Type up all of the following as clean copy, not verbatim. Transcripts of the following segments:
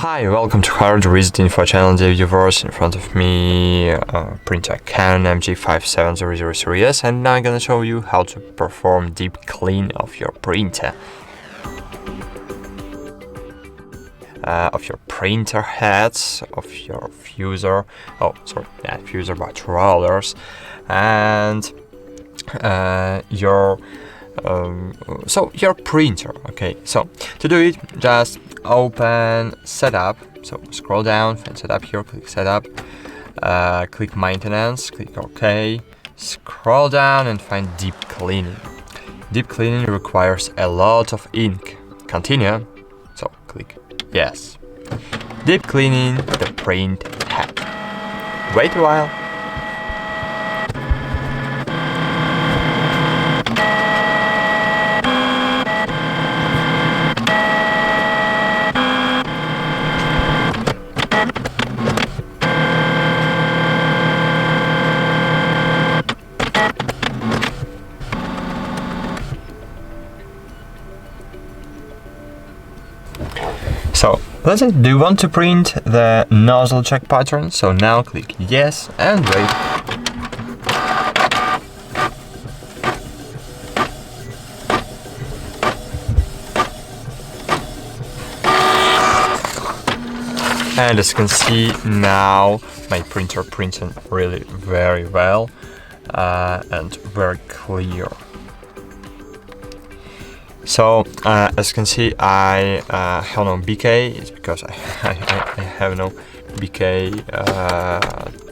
Hi, welcome to HardReset.Info channel, dear viewers. In front of me, printer Canon MG5700 series, and now I'm gonna show you how to perform deep clean of your printer. Of your printer heads, of your fuser, not fuser but rollers, and your printer. Okay, so to do it, just open setup, so scroll down, find setup here, click setup, click maintenance, click OK, scroll down and find deep cleaning. Deep cleaning requires a lot of ink. Continue, so click yes. Deep cleaning the Printhead. Wait a while. So let's say, do you want to print the nozzle check pattern? So now click yes and wait. And as you can see, now my printer printing really very well and very clear. So as you can see, I have no BK. It's because I have no BK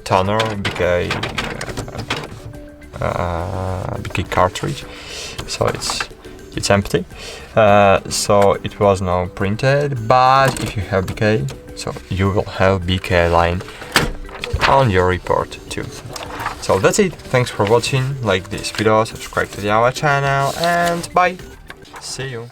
toner, BK cartridge. So it's empty. So it was now printed. But if you have BK, so you will have BK line on your report too. So that's it. Thanks for watching. Like this video, subscribe to our channel, and bye. See you.